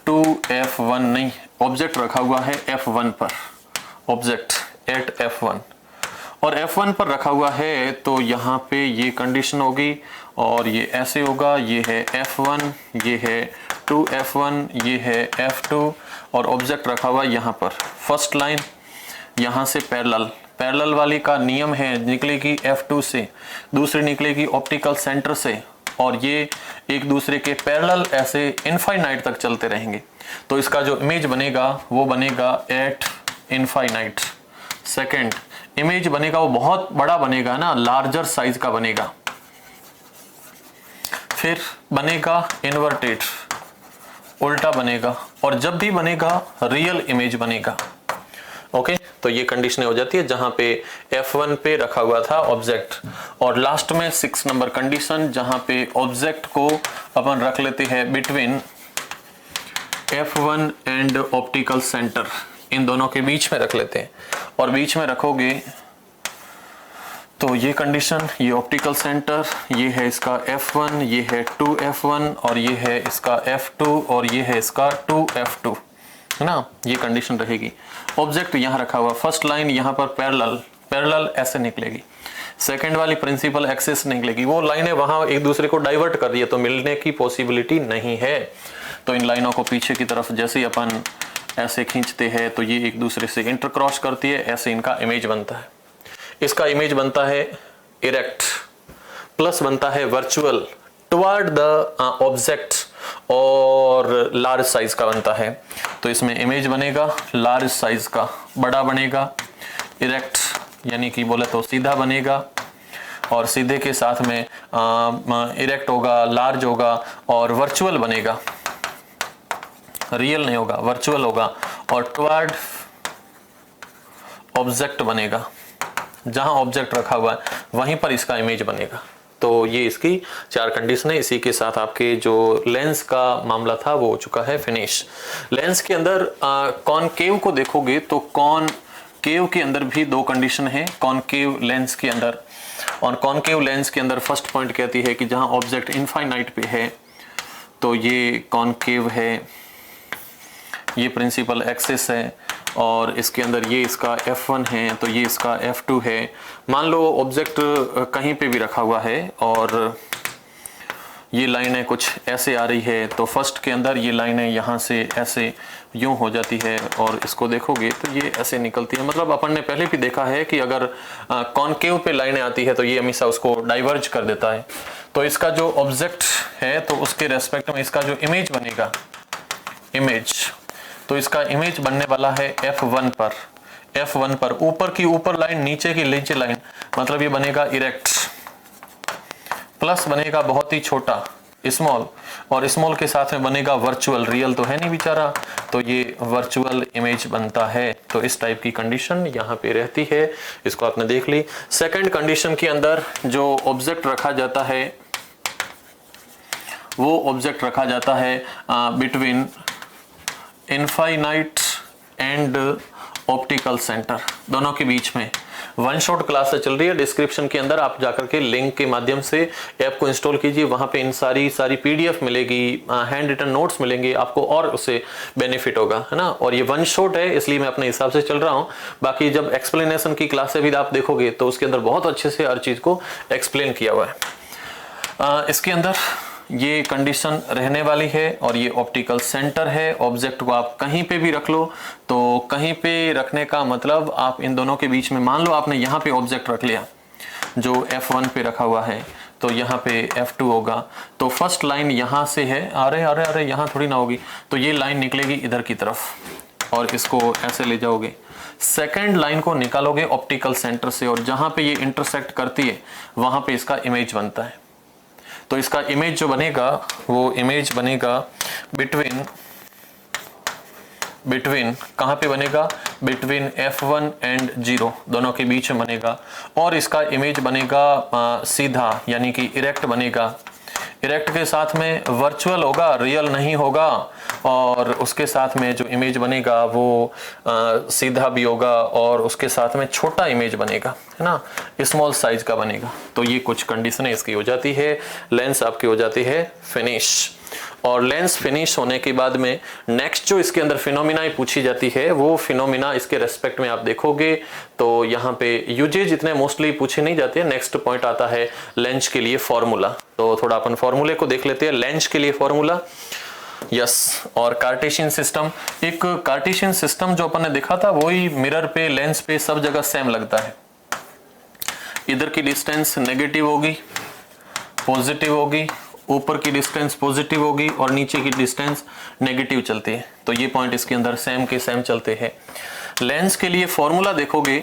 [SPEAKER 1] 2F1 नहीं, ऑब्जेक्ट रखा हुआ है F1 पर, ऑब्जेक्ट एट F1 और F1 पर रखा हुआ है, तो यहाँ पे ये कंडीशन होगी और ये ऐसे होगा, ये है F1, ये है 2F1, ये है F2 और ऑब्जेक्ट रखा हुआ यहाँ पर। फर्स्ट लाइन यहाँ से पैरेलल, पैरेलल वाली का नियम है निकलेगी F2 से, दूसरी निकलेगी ऑप्टिकल सेंटर से, और ये एक दूसरे के पैरेलल ऐसे इनफाइनाइट तक चलते रहेंगे। तो इसका जो इमेज बनेगा वो बनेगा एट इनफाइनाइट। सेकंड इमेज बनेगा वो बहुत बड़ा बनेगा ना, लार्जर साइज का बनेगा। फिर बनेगा इन्वर्टेड, उल्टा बनेगा, और जब भी बनेगा रियल इमेज बनेगा। ओके, तो ये कंडीशन हो जाती है जहां पे F1 पे रखा हुआ था ऑब्जेक्ट। और लास्ट में 6 नंबर कंडीशन जहां पे ऑब्जेक्ट को अपन रख लेते हैं between F1 and optical centre, इन दोनों के बीच में रख लेते हैं। और बीच में रखोगे तो ये कंडीशन, ये ऑप्टिकल सेंटर, ये है इसका F1, ये है 2F1, और ये है इसका F2, और ये है इसका 2F2, है ना। ये कंडीशन रहेगी। ऑब्जेक्ट यहाँ रखा हुआ, फर्स्ट लाइन यहाँ पर पैरेलल, पैरेलल ऐसे निकलेगी, सेकंड वाली प्रिंसिपल एक्सिस निकलेगी। वो लाइनें वहां एक दूसरे को डाइवर्ट कर रही है तो मिलने की पॉसिबिलिटी नहीं है। तो इन लाइनों को पीछे की तरफ जैसे ही अपन ऐसे खींचते हैं तो ये एक दूसरे से इंटरक्रॉस करती है, ऐसे इनका इमेज बनता है। इसका इमेज बनता है इरेक्ट, प्लस बनता है वर्चुअल टुवर्ड द ऑब्जेक्ट, और लार्ज साइज का बनता है। तो इसमें इमेज बनेगा लार्ज साइज का, बड़ा बनेगा, इरेक्ट यानी कि बोले तो सीधा बनेगा, और सीधे के साथ में इरेक्ट होगा, लार्ज होगा, और वर्चुअल बनेगा, रियल नहीं होगा, वर्चुअल होगा, और टुवर्ड ऑब्जेक्ट बनेगा, जहां ऑब्जेक्ट रखा हुआ है वहीं पर इसका इमेज बनेगा। तो ये इसकी 4 कंडीशन है। इसी के साथ आपके जो लेंस का मामला था वो हो चुका है फिनिश। लेंस के अंदर कॉनकेव को देखोगे तो कॉनकेव के अंदर भी 2 कंडीशन है कॉनकेव लेंस के अंदर। और कॉनकेव लेंस के अंदर फर्स्ट पॉइंट कहती है कि जहां ऑब्जेक्ट इनफाइनाइट पे है तो ये कॉनकेव है, ये प्रिंसिपल एक्सिस है, और इसके अंदर ये इसका F1 है तो ये इसका F2 है। मान लो ऑब्जेक्ट कहीं पे भी रखा हुआ है और ये लाइनें कुछ ऐसे आ रही है, तो फर्स्ट के अंदर ये लाइनें यहाँ से ऐसे यूं हो जाती है, और इसको देखोगे तो ये ऐसे निकलती है। मतलब अपन ने पहले भी देखा है कि अगर कॉनकेव पे लाइनें आती है तो ये हमेशा उसको डाइवर्ज कर देता है। तो इसका जो ऑब्जेक्ट है तो उसके रेस्पेक्ट में इसका जो इमेज बनेगा, इमेज, तो इसका इमेज बनने वाला है F1 पर, F1 पर ऊपर की ऊपर लाइन, नीचे की नीचे लाइन, मतलब ये बनेगा इरेक्ट, प्लस बनेगा बहुत ही छोटा स्मॉल, और स्मॉल के साथ में बनेगा वर्चुअल, रियल तो है नहीं बेचारा, तो ये वर्चुअल इमेज बनता है। तो इस टाइप की कंडीशन यहाँ पे रहती है, इसको आपने देख ली। सेकंड कंडीशन के अंदर जो ऑब्जेक्ट रखा जाता है वो ऑब्जेक्ट रखा जाता है between infinite and optical centre, दोनों के बीच में। वन शॉट क्लास चल रही है, डिस्क्रिप्शन के अंदर आप जाकर के लिंक के माध्यम से ऐप को इंस्टॉल कीजिए, वहां पे इन सारी PDF मिलेगी, हैंड रिटन नोट्स मिलेंगे आपको, और उससे बेनिफिट होगा, है ना। और ये वन शॉट है इसलिए मैं अपने हिसाब से चल रहा हूं, बाकी जब एक्सप्लेनेशन की क्लासें भी आप देखोगे तो उसके अंदर बहुत अच्छे से हर चीज को एक्सप्लेन किया हुआ है। इसके अंदर ये कंडीशन रहने वाली है, और ये ऑप्टिकल सेंटर है। ऑब्जेक्ट को आप कहीं पे भी रख लो, तो कहीं पे रखने का मतलब आप इन दोनों के बीच में, मान लो आपने यहाँ पे ऑब्जेक्ट रख लिया जो F1 पे रखा हुआ है, तो यहाँ पे F2 होगा, तो फर्स्ट लाइन यहाँ से है, अरे यहाँ थोड़ी ना होगी, तो ये लाइन निकलेगी इधर की तरफ और इसको ऐसे ले जाओगे। सेकेंड लाइन को निकालोगे ऑप्टिकल सेंटर से, और जहाँ पे ये इंटरसेक्ट करती है वहाँ पे इसका इमेज बनता है। तो इसका इमेज जो बनेगा वो इमेज बनेगा बिटवीन कहाँ पे बनेगा, बिटवीन F1 एंड 0, दोनों के बीच में बनेगा। और इसका इमेज बनेगा सीधा, यानी कि इरेक्ट बनेगा। इरेक्ट के साथ में वर्चुअल होगा, रियल नहीं होगा, और उसके साथ में जो इमेज बनेगा वो सीधा भी होगा, और उसके साथ में छोटा इमेज बनेगा, है ना, स्मॉल साइज का बनेगा। तो ये कुछ कंडीशनें इसकी हो जाती है। लेंस आपकी हो जाती है फिनिश, और लेंस फिनिश होने के बाद में नेक्स्ट जो इसके अंदर फिनोमिना पूछी जाती है वो फिनोमिना इसके रेस्पेक्ट में आप देखोगे तो यहाँ पे यूजेज इतने मोस्टली पूछे नहीं जाते हैं। नेक्स्ट पॉइंट आता है लेंस के लिए फॉर्मूला, तो थोड़ा अपन फॉर्मूले को देख लेते हैं। लेंस के लिए फॉर्मूला यस। और कार्टेशियन सिस्टम, एक कार्टेशियन सिस्टम जो अपन ने देखा था वही मिरर पे, लेंस पे, सब जगह सेम लगता है। इधर की डिस्टेंस नेगेटिव होगी, पॉजिटिव होगी, ऊपर की डिस्टेंस पॉजिटिव होगी और नीचे की डिस्टेंस नेगेटिव चलती है। तो ये पॉइंट इसके अंदर सेम के सेम चलते हैं। लेंस के लिए फॉर्मूला देखोगे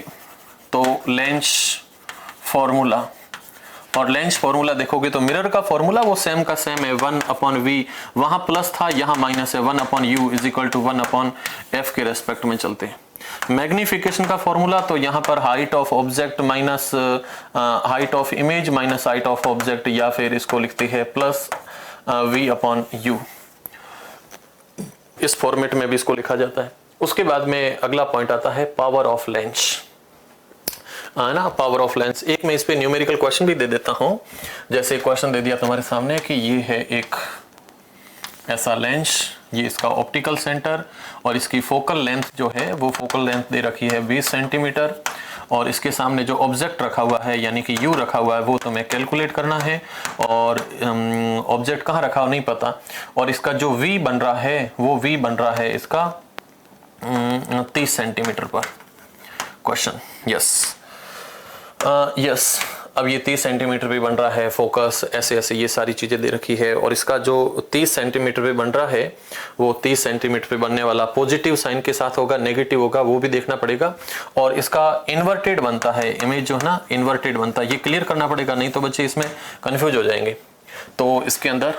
[SPEAKER 1] तो लेंस फॉर्मूला, और लेंस फॉर्मूला देखोगे तो मिरर का फॉर्मूला वो सेम का सेम है, 1/v। वहां प्लस था, यहां माइनस है, 1/u is equal to 1/f के रेस्पेक्ट में चलते हैं। मैग्निफिकेशन का फॉर्मूला तो यहाँ पर height of object minus height of image minus height of object, या फिर इसको लिखते हैं प्लस v/u। इस फॉर्मेट में भी इसको लिखा जाता है। उसके बाद में अगला पॉइंट आता है पावर ऑफ लेंस, है ना, पावर ऑफ लेंस। एक मैं इस पे न्यूमेरिकल क्वेश्चन भी दे देता हूं। जैसे क्वेश्चन दे दिया तुम्हारे सामने कि ये है एक ऐसा लेंस, ये इसका ऑप्टिकल सेंटर और इसकी फोकल लेंथ जो है वो फोकल लेंथ दे रखी है 20 सेंटीमीटर, और इसके सामने जो ऑब्जेक्ट रखा हुआ है यानी कि u रखा हुआ है वो तुम्हें कैलकुलेट करना है, और ऑब्जेक्ट कहाँ रखा हो नहीं पता। और इसका जो v बन रहा है वो v बन रहा है इसका 30 सेंटीमीटर पर। Question yes yes. अब ये 30 सेंटीमीटर पे बन रहा है, फोकस ऐसे ऐसे ये सारी चीजें दे रखी है, और इसका जो 30 सेंटीमीटर पे बन रहा है वो 30 सेंटीमीटर पे बनने वाला पॉजिटिव साइन के साथ होगा, नेगेटिव होगा वो भी देखना पड़ेगा। और इसका इन्वर्टेड बनता है, इमेज जो है ना इन्वर्टेड बनता है, ये क्लियर करना पड़ेगा, नहीं तो बच्चे इसमें कंफ्यूज हो जाएंगे। तो इसके अंदर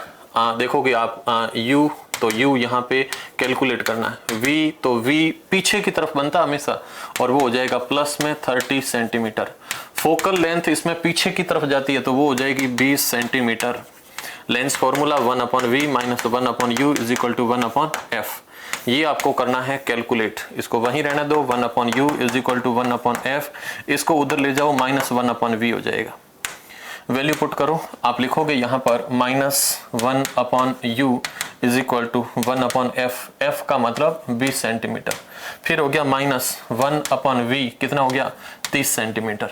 [SPEAKER 1] देखोगे आप u, तो u यहाँ पे कैलकुलेट करना है, v तो v पीछे की तरफ बनता हमेशा और वो हो जाएगा प्लस में 30 सेंटीमीटर। फोकल लेंथ इसमें पीछे की तरफ जाती है तो वो हो जाएगी 20 centimetre. Lens formula 1/v minus 1/u is equal to 1/f। ये आपको करना है कैलकुलेट, इसको वहीं रहने दो, 1/u is equal to 1/f, इसको उधर ले जाओ माइनस 1/v हो जाएगा। वैल्यू पुट करो, आप लिखोगे यहाँ पर -1/u is equal to 1/f, f का मतलब 20 सेंटीमीटर, फिर हो गया -1/v, कितना हो गया 30 centimetre,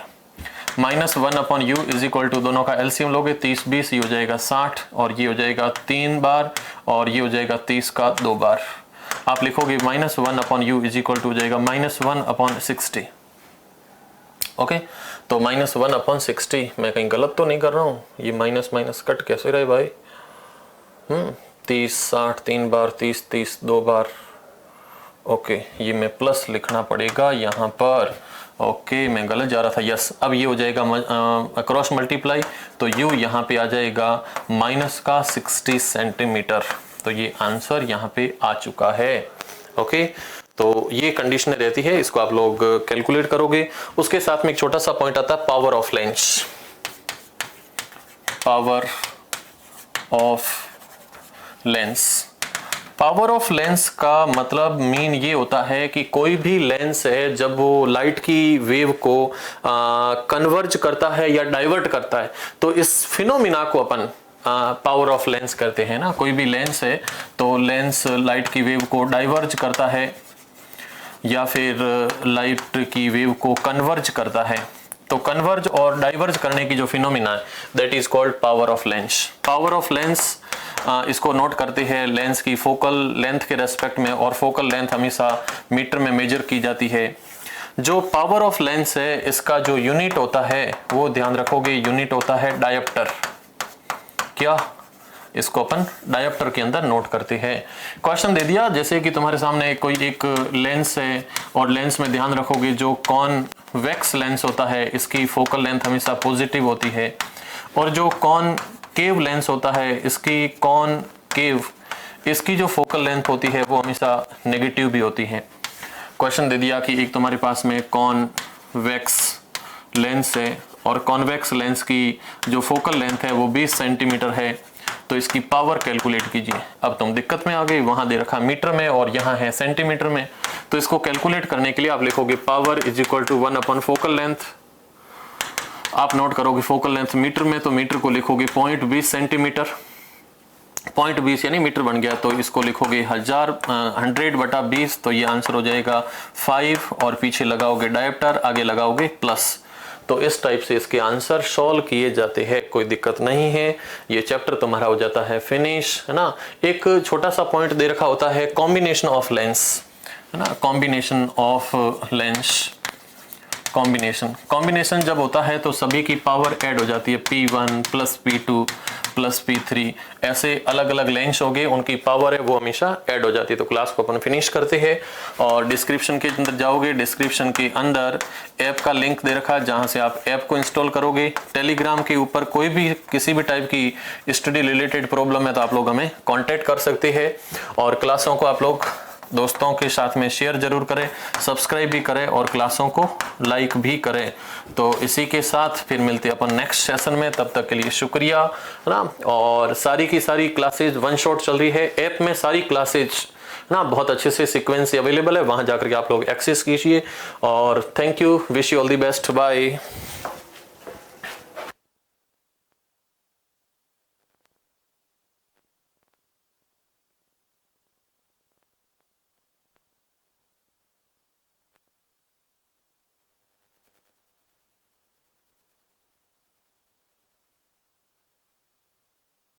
[SPEAKER 1] -1/u is equal to, दोनों का एलसीएम लोगे 30-20, ये हो जाएगा 60, और ये हो जाएगा 3 बार, और ये हो जाएगा 30 का 2 बार। आप लिखोगे -1/u इज इक्वल टू हो जाएगा -1/60। ओके, तो -1/60, मैं कहीं गलत तो नहीं कर रहा हूँ, ये माइनस माइनस कट कैसे रहे भाई, 30 60 3 बार, 30 30 2 बार। ओके, ये मैं प्लस लिखना पड़ेगा यहाँ पर। ओके, मैं गलत जा रहा था, यस। अब ये हो जाएगा क्रॉस मल्टीप्लाई, तो u यहाँ पे आ जाएगा माइनस का 60 सेंटीमीटर। तो ये आंसर यहाँ पे आ चुका है। ओके, तो ये कंडीशन रहती है, इसको आप लोग कैलकुलेट करोगे। उसके साथ में एक छोटा सा पॉइंट आता है power of lens. Power of lens, power of lens का मतलब मीन ये होता है कि कोई भी लेंस है जब वो लाइट की वेव को कन्वर्ज करता है या डाइवर्ट करता है, तो इस फिनोमिना को अपन पावर ऑफ लेंस करते हैं ना। कोई भी लेंस है तो लेंस लाइट की वेव को डाइवर्ज करता है या फिर लाइट की वेव को कन्वर्ज करता है, तो कन्वर्ज और डाइवर्ज करने की जो फिनोमिना है that is called power of lens. Power of lens इसको नोट करते हैं लेंस की फोकल लेंथ के रेस्पेक्ट में, और फोकल लेंथ हमेशा मीटर में मेजर की जाती है। जो पावर ऑफ लेंस है इसका जो यूनिट होता है वो ध्यान रखोगे, यूनिट होता है डायोप्टर। क्या, इसको अपन डायोप्टर के अंदर नोट करते हैं। क्वेश्चन दे दिया जैसे कि तुम्हारे सामने कोई एक लेंस है, और लेंस में ध्यान रखोगे जो कॉन्वेक्स लेंस होता है इसकी फोकल लेंथ हमेशा पॉजिटिव होती है, और जो कॉनकेव लेंस होता है इसकी कॉनकेव इसकी जो फोकल लेंथ होती है वो हमेशा नेगेटिव भी होती है। क्वेश्चन दे दिया कि एक तुम्हारे पास में कॉन्वेक्स लेंस है और कॉन्वेक्स लेंस की जो फोकल लेंथ है वो 20 सेंटीमीटर है, तो इसकी पावर कैलकुलेट कीजिए। अब तुम दिक्कत में आ गई, वहां दे रखा मीटर में और यहाँ है सेंटीमीटर में, तो इसको कैलकुलेट करने के लिए आप लिखोगे power is equal to 1/, focal length आप नोट करोगे फोकल लेंथ मीटर में, तो मीटर को लिखोगे 0.20 सेंटीमीटर, 0.20 यानी मीटर बन गया, तो इसको लिखोगे 100/20, तो ये आंसर हो जाएगा 5, और पीछे लगाओगे डायोप्टर, आगे लगाओगे प्लस, तो इस टाइप से इसके आंसर सॉल्व किए जाते हैं, कोई दिक्कत नहीं है। ये चैप्टर तुम्हारा हो जाता है फिनिश, है ना। एक छोटा सा पॉइंट दे रखा होता है कॉम्बिनेशन ऑफ लेंस, है ना, कॉम्बिनेशन ऑफ लेंस। कॉम्बिनेशन जब होता है तो सभी की पावर ऐड हो जाती है, P1 plus P2 plus P3, ऐसे अलग अलग लेंस हो गए, उनकी पावर है वो हमेशा ऐड हो जाती है। तो क्लास को अपन फिनिश करते हैं और डिस्क्रिप्शन के अंदर जाओगे, डिस्क्रिप्शन के अंदर ऐप का लिंक दे रखा है जहां से आप ऐप को इंस्टॉल करोगे। टेलीग्राम के ऊपर कोई भी किसी भी टाइप की स्टडी रिलेटेड प्रॉब्लम है तो आप लोग हमें कॉन्टेक्ट कर सकते हैं। और क्लासों को आप लोग दोस्तों के साथ में शेयर जरूर करें, सब्सक्राइब भी करें और क्लासों को लाइक भी करें। तो इसी के साथ फिर मिलते हैं अपन नेक्स्ट सेशन में, तब तक के लिए शुक्रिया, है ना। और सारी की सारी क्लासेज वन शॉट चल रही है, ऐप में सारी क्लासेज ना बहुत अच्छे से सीक्वेंस अवेलेबल है, वहां जाकर के आप लोग एक्सेस कीजिए। और thank you, wish you all the best, bye.